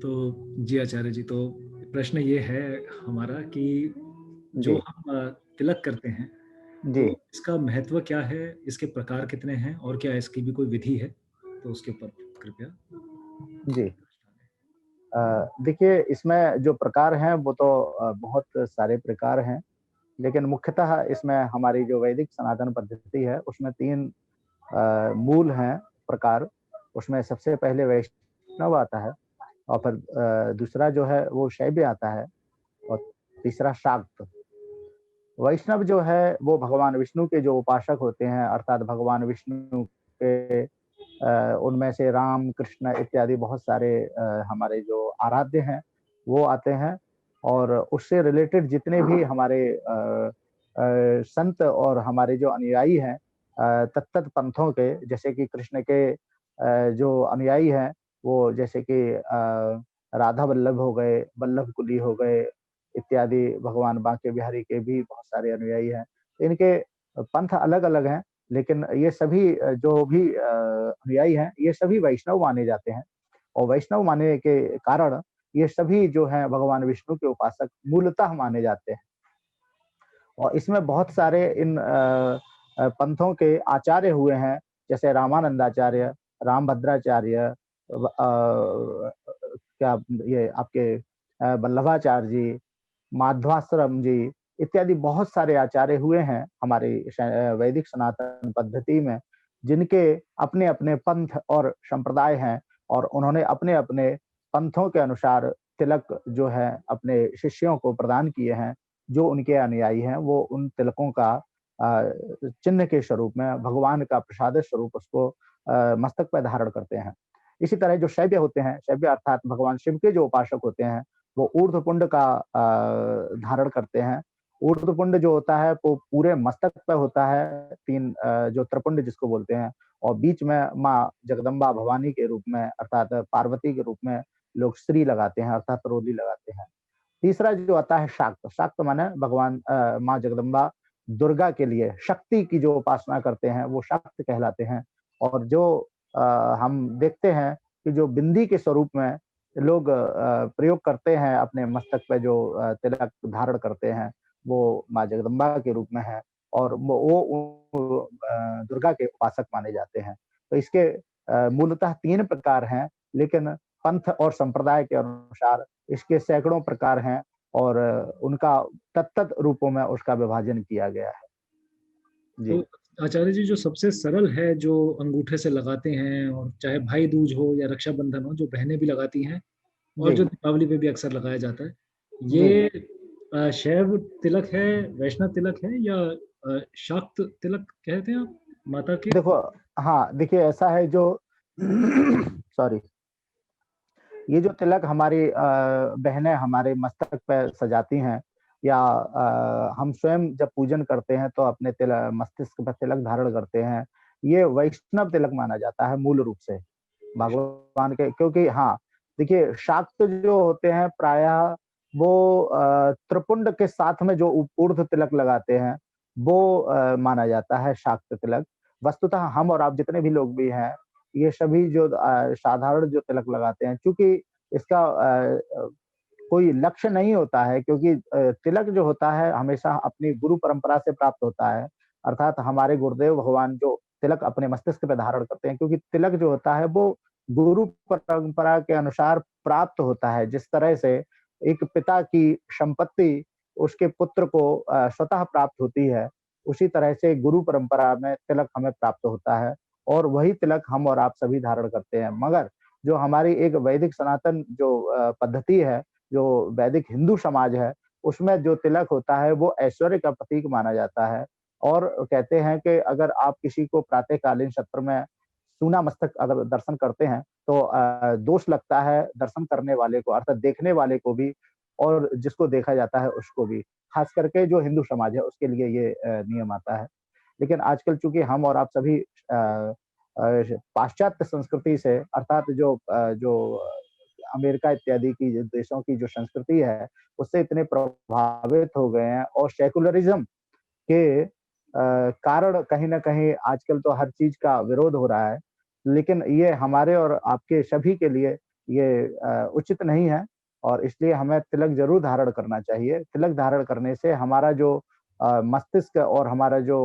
तो जी आचार्य जी, तो प्रश्न ये है हमारा कि जो जी, हम तिलक करते हैं, जी, तो इसका महत्व क्या है? इसके प्रकार कितने हैं और क्या इसकी भी कोई विधि है? तो उसके ऊपर कृपया जी। देखिए इसमें जो प्रकार हैं वो तो बहुत सारे प्रकार हैं, लेकिन मुख्यतः इसमें हमारी जो वैदिक सनातन पद्धति है उसमें 3 मूल हैं प्रकार। उसमें सबसे पहले वैष्णव आता है और फिर दूसरा जो है वो शैव आता है और तीसरा शाक्त। वैष्णव जो है वो भगवान विष्णु के जो उपासक होते हैं अर्थात भगवान विष्णु के उनमें से राम, कृष्ण इत्यादि बहुत सारे हमारे जो आराध्य हैं, वो आते हैं और उससे रिलेटेड जितने भी हमारे संत और हमारे जो अनुयायी हैं तत्त पंथों के जैसे कि कृष्ण के जो अनुयायी हैं, वो जैसे कि राधा वल्लभ हो गए, वल्लभ कुली हो गए इत्यादि भगवान बांके बिहारी के भी बहुत सारे अनुयायी हैं। इनके पंथ अलग-अलग हैं, लेकिन ये सभी जो भी अनुयायी हैं, ये सभी वैष्णव माने जाते हैं और वैष्णव मानने के कारण ये सभी जो हैं भगवान विष्णु के उपासक मूलतः माने जाते हैं। और इसमें बहुत सारे इन पंथों के आचार्य हुए हैं, जैसे रामानंदाचार्य, रामभद्राचार्य क्या ये आपके वल्लभाचार्य जी, माध्वाश्रम जी, इत्यादि बहुत सारे आचार्य हुए हैं हमारी वैदिक सनातन पद्धति में, जिनके अपने-अपने पंथ और संप्रदाय हैं और उन्होंने अपने-अपने पंथों के अनुसार तिलक जो है अपने शिष्यों को प्रदान किए हैं। जो उनके अनुयायी हैं, वो उन तिलकों का चिन्ह के स्वरूप में भगवान का प्रसाद स्वरूप उसको मस्तक पे धारण करते हैं। इसी तरह जो शैव्य होते हैं, शैव्य अर्थात भगवान शिव के जो उपासक होते हैं, वो ऊर्ध्वपुंड का धारण करते हैं। ऊर्ध्वपुंड जो होता है वो पूरे मस्तक पे होता है, 3 जो त्रिपुंड जिसको बोलते हैं और बीच में माँ जगदम्बा भवानी के रूप में अर्थात पार्वती के रूप में लोग श्री लगाते हैं अर्थात रोली लगाते हैं। तीसरा जो आता है शाक्त, शाक्त माने भगवान माँ जगदम्बा दुर्गा के लिए शक्ति की जो उपासना करते हैं, वो शाक्त कहलाते हैं और जो अ, हम देखते हैं कि जो बिंदी के स्वरूप में लोग प्रयोग करते हैं अपने मस्तक पे जो तिलक धारण करते हैं, वो माँ जगदम्बा के रूप में है और वो दुर्गा के उपासक माने जाते हैं। तो इसके मूलतः 3 प्रकार हैं, लेकिन पंथ और संप्रदाय के अनुसार इसके सैकड़ों प्रकार हैं और उनका तत्त रूपों में उसका विभाजन किया गया है। तो जी, आचार्य जी, जो सबसे सरल है, जो अंगूठे से लगाते हैं और चाहे भाई दूज हो या रक्षाबंधन हो, जो बहनें भी लगाती हैं और जी, जो दीपावली पे भी अक्सर लगाया जाता है, जी। ये शैव तिलक है, वैष्णव तिलक है या शाक्त तिलक कहते हैं आप माता के? देखो हाँ, देखिए ऐसा है जो सॉरी ये जो तिलक हमारी बहनें हमारे मस्तक पे सजाती हैं या हम स्वयं जब पूजन करते हैं तो अपने मस्तिष्क पे तिलक धारण करते हैं, ये वैष्णव तिलक माना जाता है मूल रूप से। भगवान के क्योंकि हाँ, देखिए शाक्त जो होते हैं प्रायः वो त्रिपुंड के साथ में जो ऊर्ध्व तिलक लगाते हैं, वो माना जाता है शाक्त तिलक। वस्तुतः हम और आप जितने भी लोग भी हैं, ये सभी जो साधारण जो तिलक लगाते हैं, चूँकि इसका कोई लक्ष्य नहीं होता है क्योंकि तिलक जो होता है हमेशा अपनी गुरु परंपरा से प्राप्त होता है। अर्थात हमारे गुरुदेव भगवान जो तिलक अपने मस्तिष्क पे धारण करते हैं क्योंकि तिलक जो होता है वो गुरु परंपरा के अनुसार प्राप्त होता है। जिस तरह से एक पिता की संपत्ति उसके पुत्र को स्वतः प्राप्त होती है, उसी तरह से गुरु परंपरा में तिलक हमें प्राप्त होता है और वही तिलक हम और आप सभी धारण करते हैं। मगर जो हमारी एक वैदिक सनातन जो पद्धति है, जो वैदिक हिंदू समाज है, उसमें जो तिलक होता है वो ऐश्वर्य का प्रतीक माना जाता है और कहते हैं कि अगर आप किसी को प्रातःकालीन सत्र में सूना मस्तक अगर दर्शन करते हैं तो दोष लगता है दर्शन करने वाले को अर्थात देखने वाले को भी और जिसको देखा जाता है उसको भी। खास करके जो हिंदू समाज है उसके लिए ये नियम आता है। लेकिन आजकल चूँकि हम और आप सभी पाश्चात्य संस्कृति से अर्थात जो अमेरिका इत्यादि की जो देशों की जो संस्कृति है, उससे इतने प्रभावित हो गए हैं और सेकुलरिज़्म के कारण कहीं न कहीं आजकल तो हर चीज़ का विरोध हो रहा है। लेकिन ये हमारे और आपके सभी के लिए ये उचित नहीं है और इसलिए हमें तिलक ज़रूर धारण करना चाहिए। तिलक धारण करने से हमारा जो मस्तिष्क और हमारा जो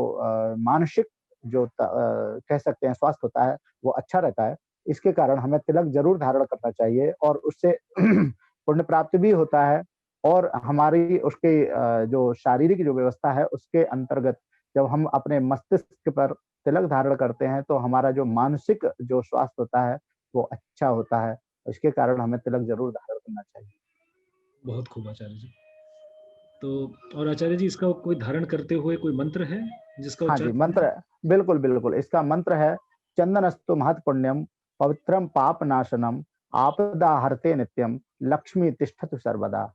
मानसिक जो कह सकते हैं स्वास्थ्य होता है, वो अच्छा रहता है। इसके कारण हमें तिलक ज़रूर धारण करना चाहिए और उससे पुण्य प्राप्ति भी होता है और हमारी उसकी जो शारीरिक जो व्यवस्था है, उसके अंतर्गत जब हम अपने मस्तिष्क पर तिलक धारण करते हैं, तो हमारा जो मानसिक जो स्वास्थ्य होता है, वो अच्छा होता है। इसके कारण हमें तिलक ज़रूर धारण करना चाहिए। बहुत खूब आचार्य जी। तो और आचार्य जी, इसका कोई धारण करते हुए कोई मंत्र है जिसका हाँ जी, उच्चारण करें? मंत्र बिल्कुल, बिल्कुल। इसका मंत्र है चंदनस्तु महत्पुण्यम पवित्रम पापनाशनम आपदा हरते नित्यम लक्ष्मी तिष्ठतु सर्वदा।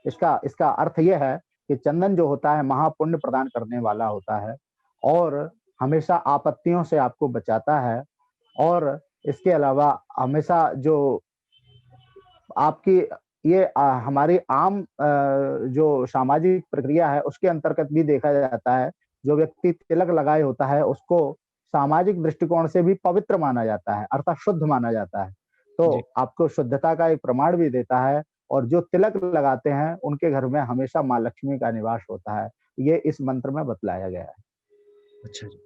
इसका इसका अर्थ ये है कि चंदन जो होता है महापुण्य प्रदान करने वाला होता है और हमेशा आपत्तियों से आपको बचाता है और इसके अलावा हमेशा जो आपकी ये हमारी आम जो सामाजिक प्रक्रिया है उसके अंतर्गत भी देखा जाता है। जो व्यक्ति तिलक लगाए होता है उसको सामाजिक दृष्टिकोण से भी पवित्र माना जाता है अर्थात शुद्ध माना जाता है। तो जी, आपको शुद्धता का एक प्रमाण भी देता है और जो तिलक लगाते हैं उनके घर में हमेशा माँ लक्ष्मी का निवास होता है। ये इस मंत्र में बतलाया गया है। अच्छा जी।